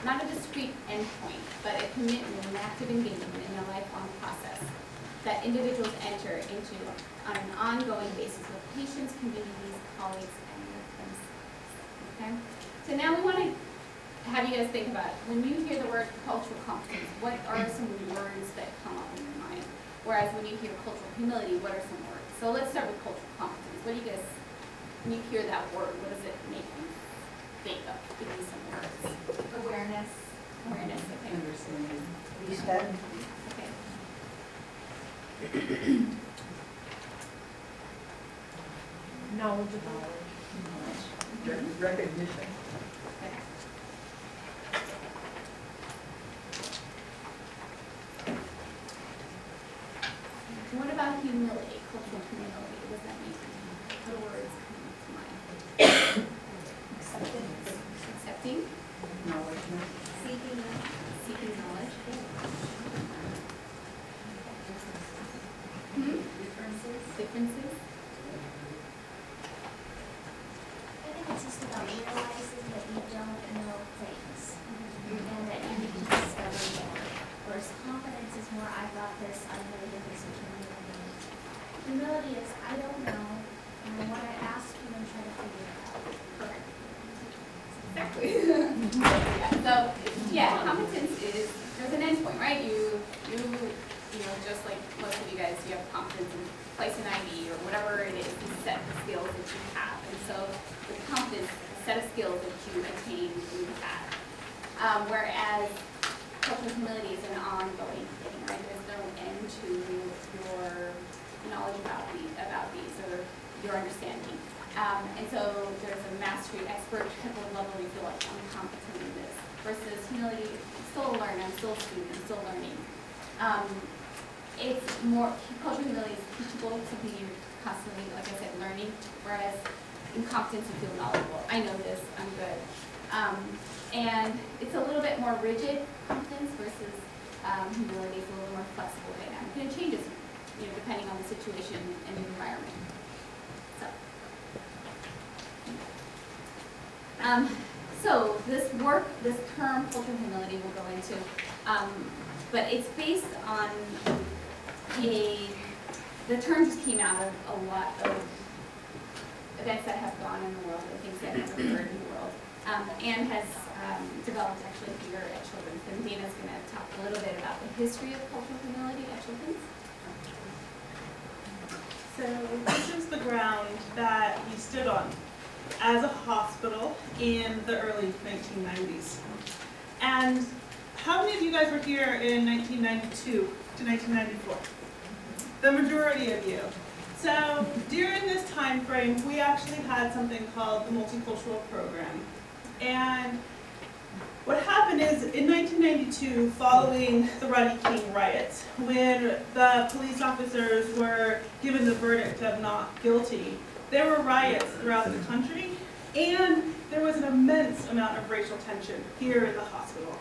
not a discrete endpoint, but a commitment, an active engagement in a lifelong process that individuals enter into on an ongoing basis with patients, communities, colleagues, and with themselves. Okay? So now we want to have you guys think about, when you hear the word cultural competence, what are some words that come up in your mind? Whereas when you hear cultural humility, what are some words? So let's start with cultural competence. What do you guys, when you hear that word, what does it make you think of? Give me some words. Awareness. Awareness, okay. Understanding. Respect. Okay. Knowledgeable. Recognition. Okay. What about humility, cultural humility? What does that mean? What words come to mind? Accepting, Acknowledgement. seeking knowledge. Differences. I think it's just about realizing that you don't know things and that you need to discover more. Whereas confidence is more, I got this, I know the difference between you and me. Humility is, I don't know, and I want to ask you and try to figure it out. Correct. Exactly. So, yeah, competence is, there's an endpoint, right? You know, just like most of you guys, you have competence in placing an ID or whatever it is, you set the skills that you have. And so with competence, a set of skills that you attain through that. Whereas cultural humility is an ongoing thing, right? There's no end to your knowledge about these or your understanding. And so there's a mastery, expert level where you feel like I'm competent in this. Versus humility, I'm still a learner, I'm still a student, I'm still learning. It's more, cultural humility is teachable, something you're constantly, like I said, learning. Whereas in competence, you feel knowledgeable. I know this, I'm good. And it's a little bit more rigid, competence, versus humility is a little more flexible dynamic. And it changes, you know, depending on the situation and the environment. So this term, cultural humility, we'll go into, but it's based on the term just came out of a lot of events that have gone in the world, or things that have occurred in the world, and has developed actually here at Children's. And Dayna's going to talk a little bit about the history of cultural humility at Children's. So this is the ground that we stood on as a hospital in the early 1990s. And how many of you guys were here in 1992 to 1994? The majority of you. So during this time frame, we actually had something called the Multicultural Program. And what happened is in 1992, following the Rodney King riots, when the police officers were given the verdict of not guilty, there were riots throughout the country, and there was an immense amount of racial tension here in the hospital.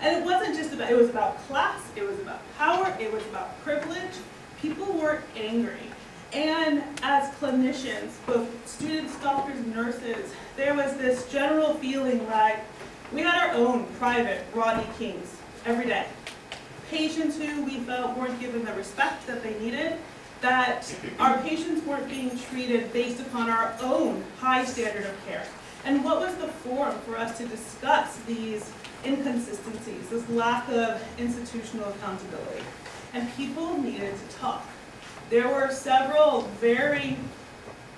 And it wasn't just about, it was about class, it was about power, it was about privilege. People were angry. And as clinicians, both students, doctors, nurses, there was this general feeling like we had our own private Rodney Kings every day. Patients who we felt weren't given the respect that they needed, that our patients weren't being treated based upon our own high standard of care. And what was the forum for us to discuss these inconsistencies, this lack of institutional accountability? And people needed to talk. There were several very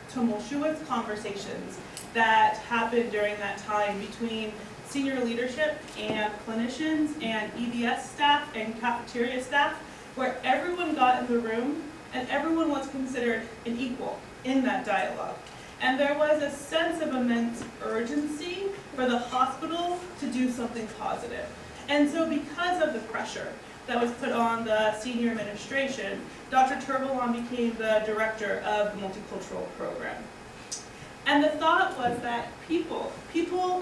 tumultuous conversations that happened during that time between senior leadership and clinicians and EBS staff and cafeteria staff, where everyone got in the room and everyone was considered an equal in that dialogue. And there was a sense of immense urgency for the hospital to do something positive. And so because of the pressure that was put on the senior administration, Dr. Turbalon became the director of the Multicultural Program. And the thought was that people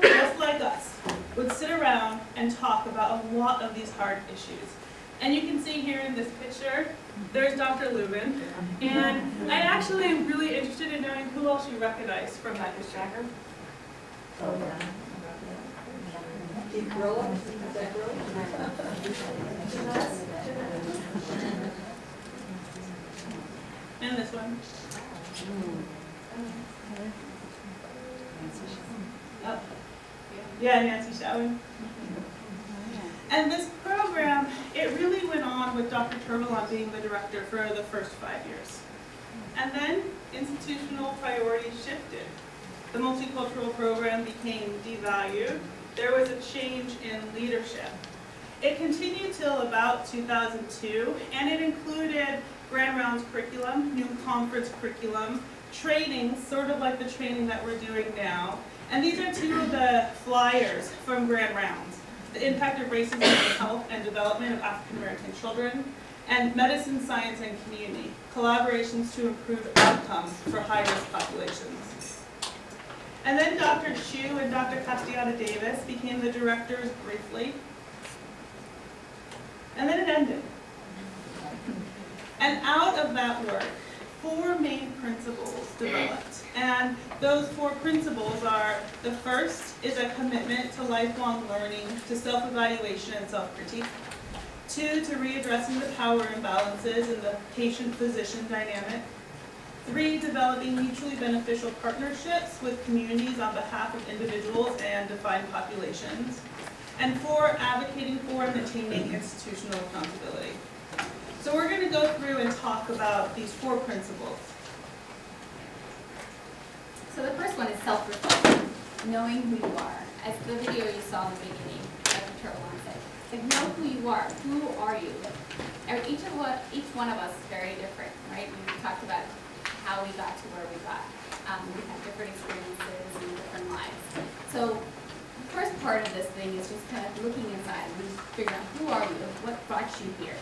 just like us, would sit around and talk about a lot of these hard issues. And you can see here in this picture, there's Dr. Lubin. And I actually am really interested in knowing who else you recognize from that picture. Keep growing, is that growing? And this one. Oh. Yeah, Nancy Showing. And this program, it really went on with Dr. Turvalon being the director for the first 5 years. And then institutional priorities shifted. The multicultural program became devalued. There was a change in leadership. It continued till about 2002, and it included Grand Rounds curriculum, new conference curriculum, training, sort of like the training that we're doing now. And these are two of the flyers from Grand Rounds: the impact of racism on health and development of African American children, and medicine, science, and community, collaborations to improve outcomes for high-risk populations. And then Dr. Chu and Dr. Castellana Davis became the directors briefly. And then it ended. And out of that work, 4 main principles developed. And those 4 principles are: the first is a commitment to lifelong learning, to self-evaluation and self-critique. 2, to readdressing the power imbalances in the patient-physician dynamic. 3, developing mutually beneficial partnerships with communities on behalf of individuals and defined populations. And 4, advocating for and maintaining institutional accountability. So we're going to go through and talk about these 4 principles. So the first one is self-reflection, knowing who you are. As the video you saw in the beginning, Dr. Turvalon said, like, know who you are. Who are you? Each one of us is very different, right? We talked about how we got to where we got. We have different experiences and different lives. So the first part of this thing is just kind of looking inside and figuring out who are you, what brought you here.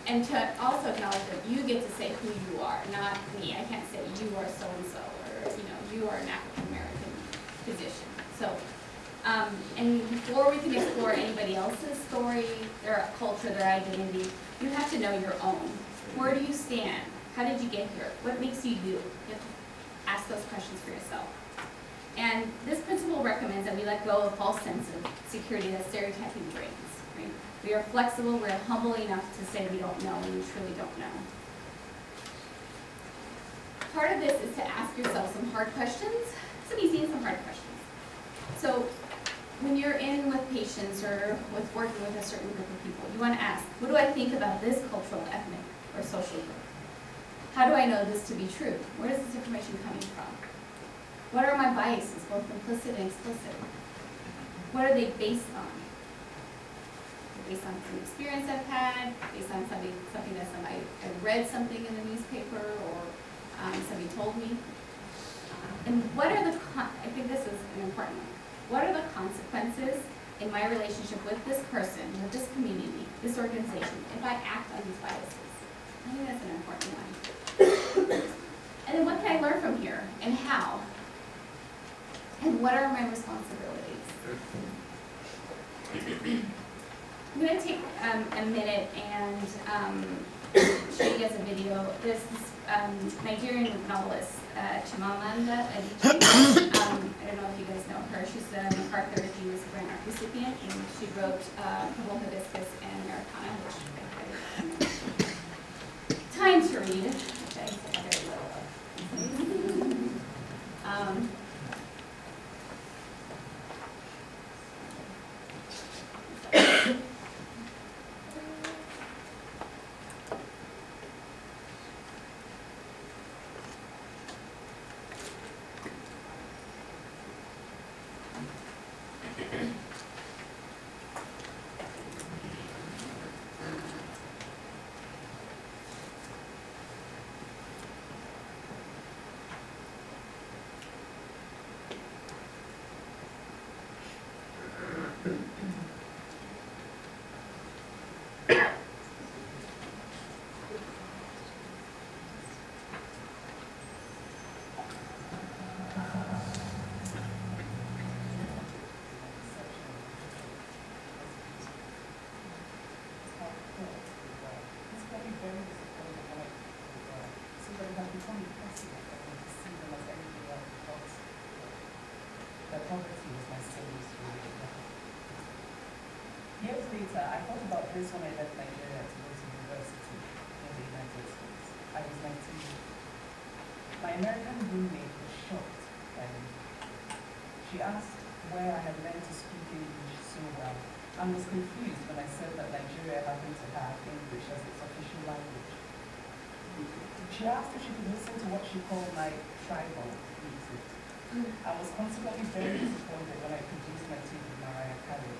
And to also acknowledge that you get to say who you are, not me. I can't say you are so-and-so, or you are an African American physician. So, and before we can explore anybody else's story, their culture, their identity, you have to know your own. Where do you stand? How did you get here? What makes you you? You have to ask those questions for yourself. And this principle recommends that we let go of false sense of security that stereotyping brings. Right? We are flexible, we're humble enough to say we don't know when we truly don't know. Part of this is to ask yourself some hard questions, some easy and some hard questions. So when you're in with patients or with working with a certain group of people, you want to ask, what do I think about this cultural, ethnic, or social group? How do I know this to be true? Where is this information coming from? What are my biases, both implicit and explicit? What are they based on? Based on some experience I've had, based on something that I read something in the newspaper, or somebody told me. And what are I think this is an important one. What are the consequences in my relationship with this person, with this community, this organization, if I act on these biases? I think that's an important one. And then what can I learn from here, and how? And what are my responsibilities? I'm going to take a minute and show you guys a video. This Nigerian novelist, Chimamanda Adichie. I don't know if you guys know her. She's a MacArthur Genius Grant recipient, and she wrote Purple Hibiscus and Americana, which I had time to read, which I said very little of. Poverty is my savior's years later, I thought about this when I left Nigeria to go to university in the United States. I was 19. My American roommate was shocked by me. She asked where I had learned to speak English so well, and was confused when I said that Nigeria happened to have English as its official language. She asked if she could listen to what she called my tribal music. I was consequently very disappointed when I produced my tape with Mariah Carey.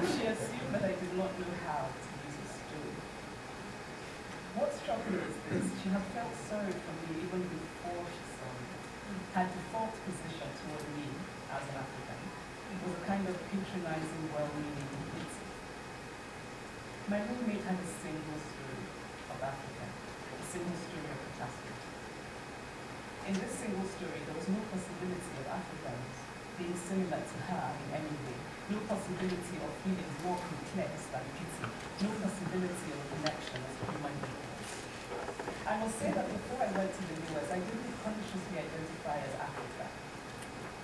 She assumed that I did not know how to use a story. What struck me is this: she had felt sorry for me even before she saw me. Her default position toward me as an African was a kind of patronizing, well-meaning pity. My roommate had a single story of Africa, a single story of catastrophe. In this single story, there was no possibility of Africans being similar to her in any way, no possibility of feelings more complex than pity, no possibility of connection as human beings. I must say that before I went to the US, I didn't consciously identify as Africa.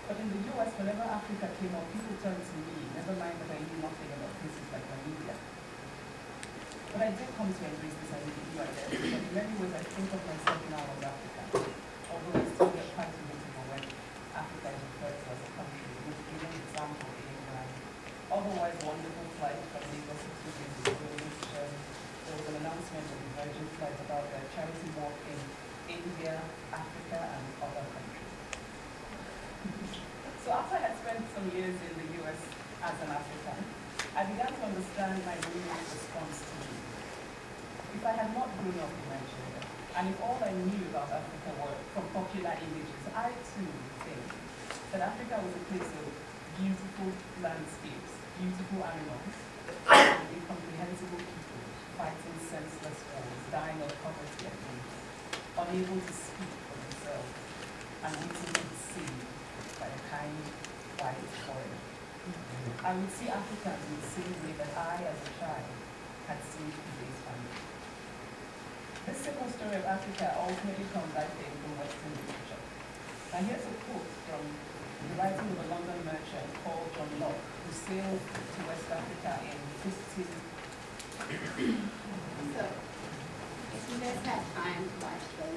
But in the US, whenever Africa came up, people turned to me, never mind that I knew nothing about places like Namibia. But I did come to embrace this identity identity, but in many ways I think of myself now as African, although I still get quite irritable when Africa is referred to as a country, with given example being otherwise wonderful flight from Lagos to Tunis, in which there was an announcement of the Virgin flight about the charity walk in India, Africa, and other countries. So after I had spent some years in the US as an African, I began to understand my roommate's response to me. If I had not grown up in Nigeria, and if all I knew about Africa were from popular images, I too would think that Africa was a place of beautiful landscapes, beautiful animals, and incomprehensible people fighting senseless wars, dying of poverty and needs, unable to speak for themselves, and waiting to be saved by a kind, white foreigner. I would see Africans in the same way that I, as a child, had seen today's family. This simple story of Africa ultimately comes, I think, from Western literature. Now here's a quote from the writing of a London merchant called John Locke, who sailed to West Africa in 15... So, if you guys have time to watch the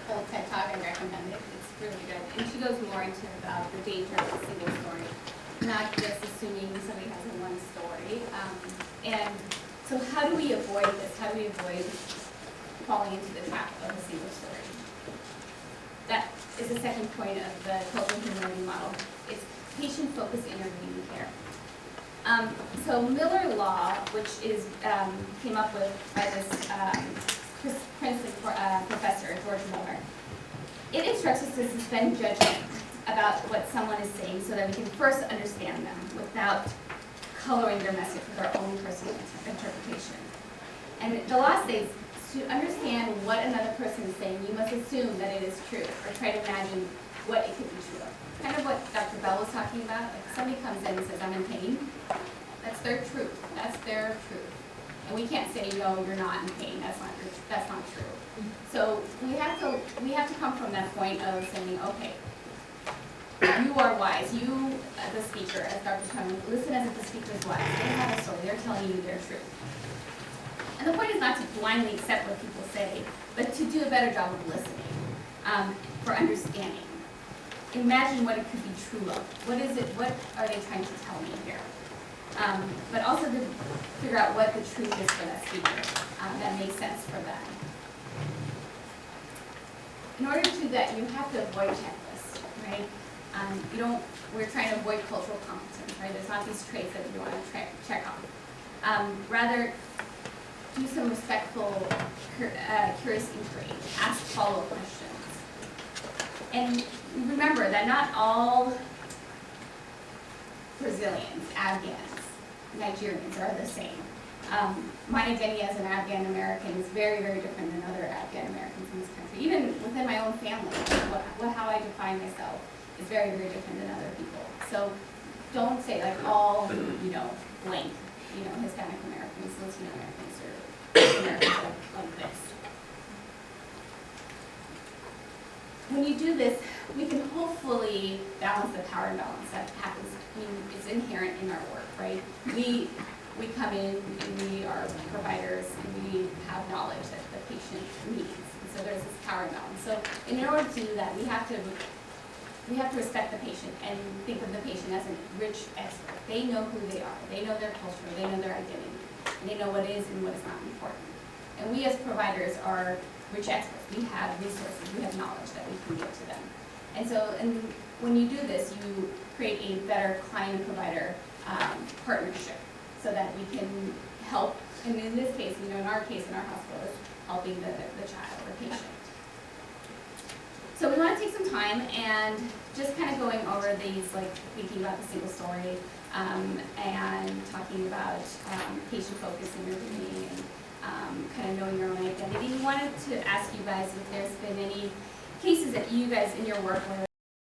whole TED Talk, I recommend it. It's really good. And she goes more into about the danger of a single story, not just assuming somebody has a one story. And so how do we avoid this? How do we avoid falling into the trap of a single story? That is the second point of the cultural humility model. It's patient-focused interviewing care. So Miller Law, which is came up with by this Princeton professor, George Miller, it instructs us to suspend judgment about what someone is saying so that we can first understand them without coloring their message with our own personal interpretation. And the law states, to understand what another person is saying, you must assume that it is true, or try to imagine what it could be true of. Kind of what Dr. Bell was talking about. Like somebody comes in and says, I'm in pain. That's their truth. That's their truth. And we can't say, no, you're not in pain. That's not true. So we have to come from that point of saying, okay, you are wise. You, the speaker, as Dr. Chung, listen as if the speaker is wise. They have a story. They're telling you their truth. And the point is not to blindly accept what people say, but to do a better job of listening, for understanding. Imagine what it could be true of. What is it? What are they trying to tell me here? But also to figure out what the truth is for that speaker that makes sense for them. In order to do that, you have to avoid checklists, right? We're trying to avoid cultural competence, right? There's not these traits that we want to check off. Rather, do some respectful, curious inquiry. Ask follow-up questions. And remember that not all Brazilians, Afghans, Nigerians are the same. My identity as an Afghan American is very, very different than other Afghan Americans in this country. Even within my own family, how I define myself is very, very different than other people. So don't say like all, blank, Hispanic Americans, Latino Americans, or Americans like this. When you do this, we can hopefully balance the power imbalance that happens. I mean, it's inherent in our work, right? We come in and we are providers and we have knowledge that the patient needs. And so there's this power imbalance. So in order to do that, we have to respect the patient and think of the patient as a rich expert. They know who they are. They know their culture. They know their identity. And they know what is and what is not important. And we as providers are rich experts. We have resources. We have knowledge that we can give to them. And so when you do this, you create a better client-provider partnership so that we can help, and in this case, in our case, in our hospital, is helping the child or patient. So we want to take some time and just kind of going over these, like thinking about the single story and talking about patient focus interviewing and kind of knowing your own identity. We wanted to ask you guys if there's been any cases that you guys in your work where